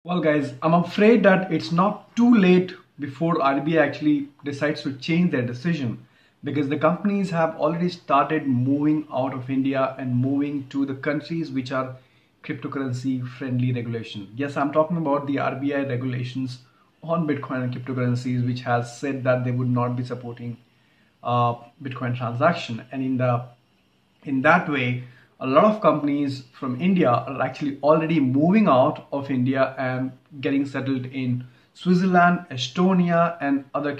Well, guys, I'm afraid that it's not too late before RBI actually decides to change their decision because the companies have already started moving out of India and moving to the countries which are cryptocurrency friendly regulation. Yes, I'm talking about the RBI regulations on Bitcoin and cryptocurrencies, which has said that they would not be supporting Bitcoin transaction, and in that way, a lot of companies from India are actually already moving out of India and getting settled in Switzerland, Estonia, and other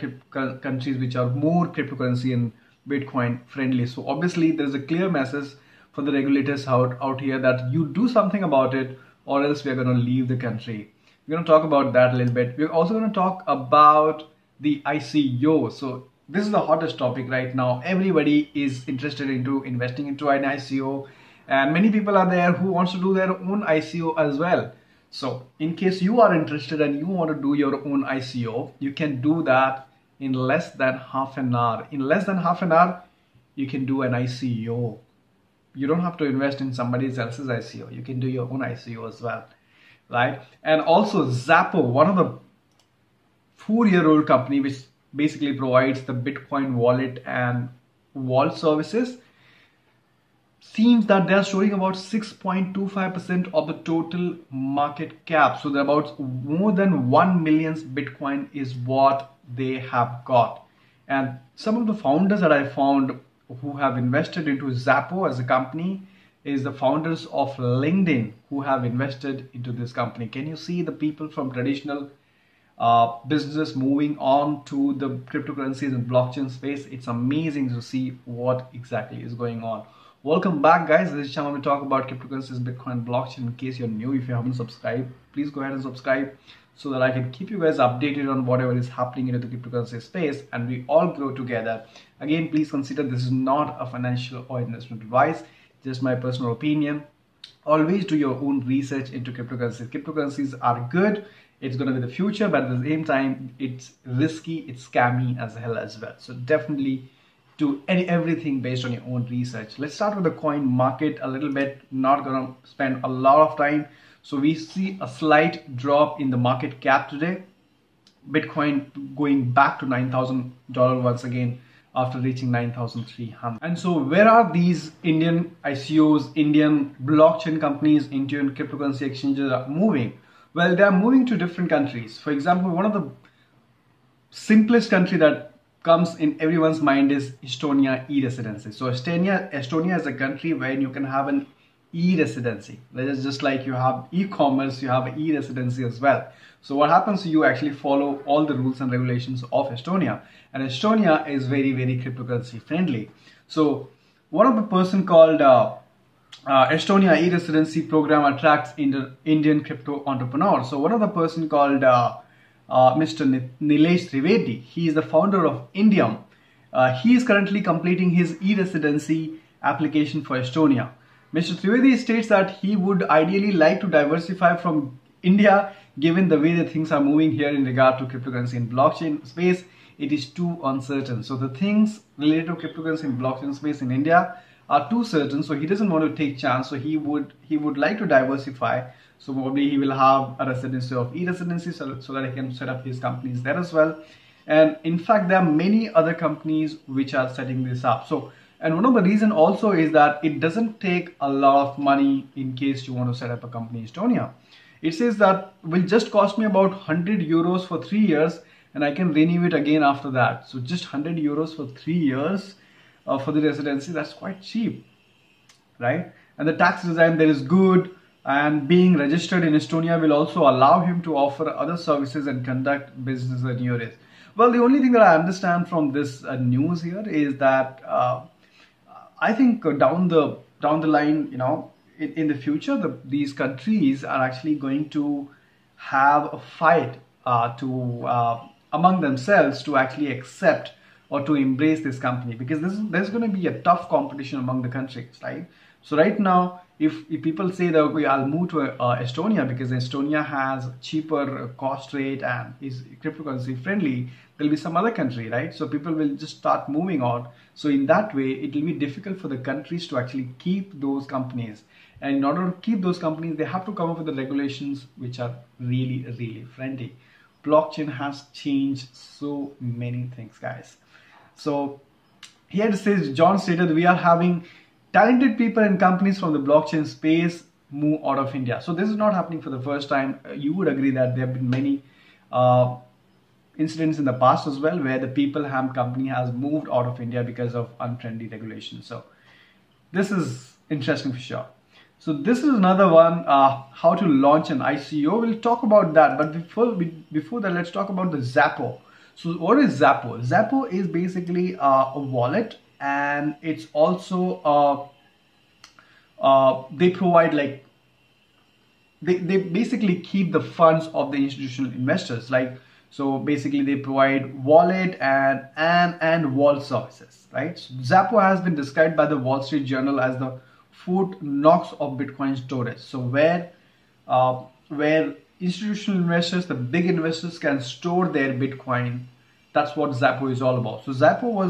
countries which are more cryptocurrency and Bitcoin friendly. So obviously, there's a clear message for the regulators out here that you do something about it, or else we are going to leave the country. We're going to talk about that a little bit. We're also going to talk about the ICO. So this is the hottest topic right now. Everybody is interested into investing into an ICO, and many people are there who wants to do their own ICO as well. So in case you are interested and you want to do your own ICO, you can do that in less than half an hour. In less than half an hour, you can do an ICO. You don't have to invest in somebody else's ICO. You can do your own ICO as well, right? And also Xapo, one of the 4-year-old company which basically provides the Bitcoin wallet and vault services, seems that they are showing about 6.25% of the total market cap. So they're about more than 1 million Bitcoin is what they have got. And some of the founders that I found who have invested into Xapo as a company is the founders of LinkedIn who have invested into this company. Can you see the people from traditional businesses moving on to the cryptocurrencies and blockchain space? It's amazing to see what exactly is going on. Welcome back, guys. This is channel we talk about cryptocurrencies, Bitcoin, blockchain. In case you're new, if you haven't subscribed, please go ahead and subscribe so that I can keep you guys updated on whatever is happening into the cryptocurrency space and we all grow together. Again, please consider this is not a financial or investment advice, just my personal opinion. Always do your own research into cryptocurrencies. Cryptocurrencies are good. It's going to be the future, but at the same time, it's risky, it's scammy as hell as well. So definitely do everything based on your own research. Let's start with the coin market a little bit. Not going to spend a lot of time. So we see a slight drop in the market cap today. Bitcoin going back to $9,000 once again after reaching 9,300. And so where are these Indian ICOs, Indian blockchain companies, Indian cryptocurrency exchanges are moving? Well, they are moving to different countries. For example, one of the simplest country that comes in everyone's mind is Estonia e-residency. So Estonia is a country where you can have an e-residency. That is just like you have e-commerce, you have an e-residency as well. So what happens, you actually follow all the rules and regulations of Estonia. And Estonia is very, very cryptocurrency friendly. So one of the person called Estonia e-residency program attracts Indian crypto entrepreneurs. So one of the person called Mr. Nilesh Trivedi, he is the founder of Indium. He is currently completing his e-residency application for Estonia. Mr. Trivedi states that he would ideally like to diversify from India, given the way that things are moving here in regard to cryptocurrency and blockchain space. It is too uncertain. So the things related to cryptocurrency and blockchain space in India are too certain. So he doesn't want to take chance. So he would like to diversify. So probably he will have a residency of e-residency so that he can set up his companies there as well. And in fact, there are many other companies which are setting this up. So, and one of the reason also is that it doesn't take a lot of money in case you want to set up a company in Estonia. It says that will just cost me about 100 euros for 3 years and I can renew it again after that. So just 100 euros for 3 years for the residency, that's quite cheap, right? And the tax regime there is good, and being registered in Estonia will also allow him to offer other services and conduct business at Euros. Well, the only thing that I understand from this news here is that I think down the line, you know, in the future, these countries are actually going to have a fight among themselves to actually accept or to embrace this company, because there's going to be a tough competition among the countries, right? So right now, if people say that, okay, I'll move to Estonia because Estonia has cheaper cost rate and is cryptocurrency friendly, there'll be some other country, right? So people will just start moving on. So in that way, it will be difficult for the countries to actually keep those companies. And in order to keep those companies, they have to come up with the regulations which are really, really friendly. Blockchain has changed so many things, guys. So here it says, John stated, we are having talented people and companies from the blockchain space move out of India. So this is not happening for the first time. You would agree that there have been many incidents in the past as well where the people ham company has moved out of India because of unfriendly regulations. So this is interesting for sure. So this is another one, how to launch an ICO. We'll talk about that, but before that, let's talk about the Xapo. So what is Xapo? Xapo is basically a wallet, and it's also they provide like they basically keep the funds of the institutional investors. Like, so basically they provide wallet and wall services, right? So Xapo has been described by the Wall Street Journal as the Fort Knox of Bitcoin storage. So where institutional investors, the big investors, can store their Bitcoin. That's what Xapo is all about. So Xapo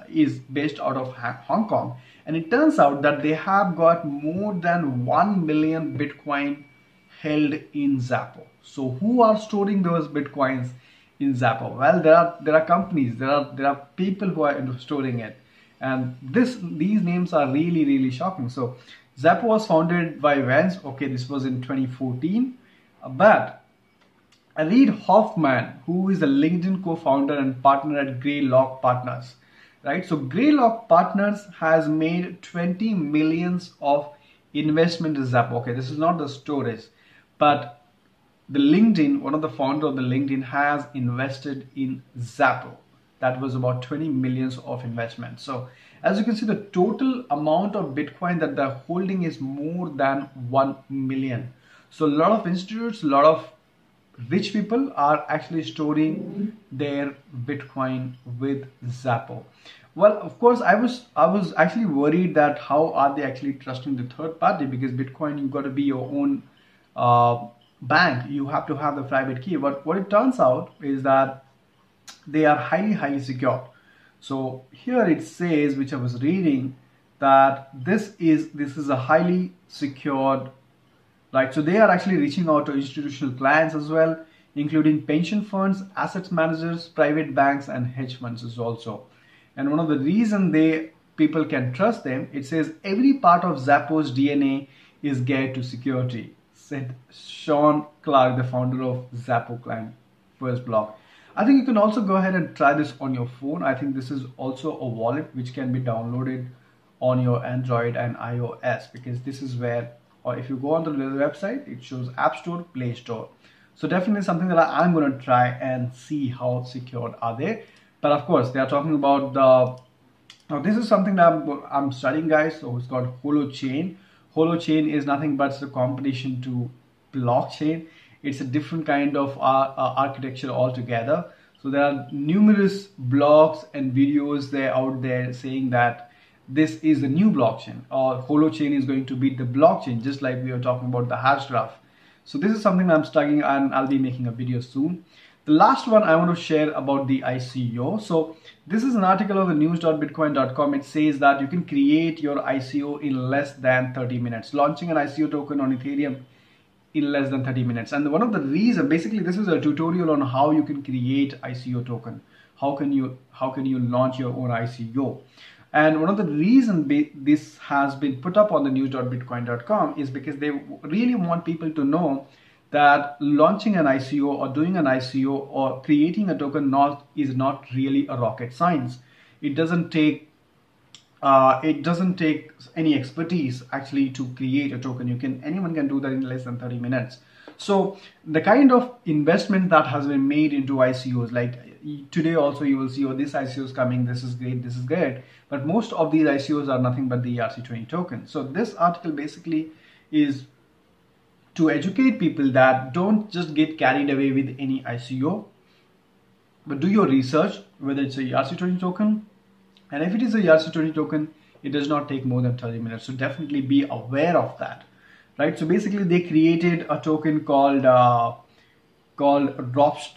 is based out of Hong Kong, and it turns out that they have got more than 1 million Bitcoin held in Xapo. So who are storing those Bitcoins in Xapo? Well, there are companies, there are people who are storing it, and these names are really, really shocking. So Xapo was founded by Vance. Okay, this was in 2014, but Reid Hoffman, who is the LinkedIn co-founder and partner at Greylock Partners, right? So Greylock Partners has made 20 millions of investment in Xapo. Okay, this is not the storage, but the LinkedIn, one of the founder of the LinkedIn, has invested in Xapo. That was about 20 millions of investment. So as you can see, the total amount of Bitcoin that they're holding is more than 1 million. So a lot of institutes, a lot of rich people are actually storing their Bitcoin with Xapo. Well, of course, I was actually worried that how are they actually trusting the third party, because Bitcoin, you've got to be your own bank. You have to have the private key. But what it turns out is that they are highly, highly secure. So here it says, which I was reading, that this is a highly secured. Right, so they are actually reaching out to institutional clients as well, including pension funds, asset managers, private banks, and hedge funds as also. And one of the reasons people can trust them, it says every part of Xapo's DNA is geared to security, said Sean Clark, the founder of Xapo Client First Block. I think you can also go ahead and try this on your phone. I think this is also a wallet which can be downloaded on your Android and iOS, because this is where, or if you go onto the website, it shows App Store, Play Store. So definitely something that I'm going to try and see how secured are they. But of course, they are talking about now this is something that I'm studying, guys. So it's called Holochain. Holochain is nothing but the competition to blockchain. It's a different kind of architecture altogether. So there are numerous blogs and videos out there saying that this is the new blockchain, or Holochain is going to beat the blockchain, just like we were talking about the hash graph. So this is something I'm studying, and I'll be making a video soon. The last one I want to share about the ICO. So this is an article on the news.bitcoin.com. It says that you can create your ICO in less than 30 minutes. Launching an ICO token on Ethereum in less than 30 minutes. And one of the reasons, basically this is a tutorial on how you can create ICO token. How can you launch your own ICO? And one of the reasons this has been put up on the news.bitcoin.com is because they really want people to know that launching an ICO or doing an ICO or creating a token is not really a rocket science. It doesn't take any expertise actually to create a token. Anyone can do that in less than 30 minutes. So the kind of investment that has been made into ICOs, like today also you will see, oh, this ICO is coming, this is great. But most of these ICOs are nothing but the ERC20 token. So this article basically is to educate people that don't just get carried away with any ICO, but do your research whether it's a ERC20 token. And if it is a ERC20 token, it does not take more than 30 minutes. So definitely be aware of that. Right, so basically they created a token called Ropst.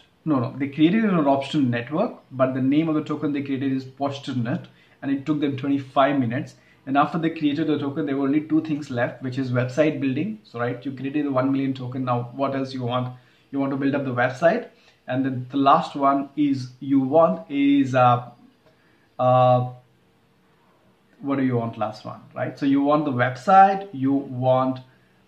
They created a Ropsten network, but the name of the token they created is Postnet, and it took them 25 minutes. And after they created the token, there were only two things left, which is website building. So right, you created the 1 million token. Now what else you want? You want to build up the website. And then the last one is what do you want last one, right? So you want the website, you want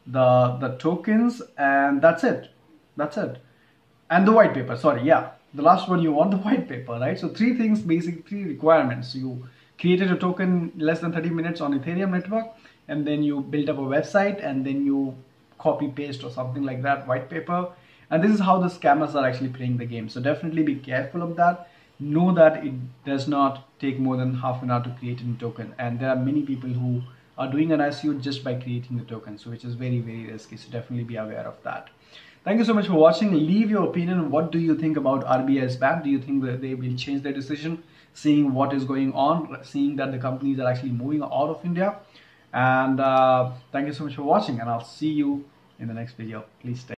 the tokens, and that's it. And the white paper, sorry, yeah. The last one, you want the white paper, right? So three things, basic three requirements. You created a token less than 30 minutes on Ethereum network, and then you built up a website, and then you copy paste or something like that, white paper. And this is how the scammers are actually playing the game. So definitely be careful of that. Know that it does not take more than half an hour to create a token. And there are many people who are doing an ICO just by creating the token, so which is very, very risky. So definitely be aware of that. Thank you so much for watching. Leave your opinion. What do you think about RBI's ban? Do you think that they will change their decision, seeing what is going on, seeing that the companies are actually moving out of India? And thank you so much for watching, and I'll see you in the next video. Please stay.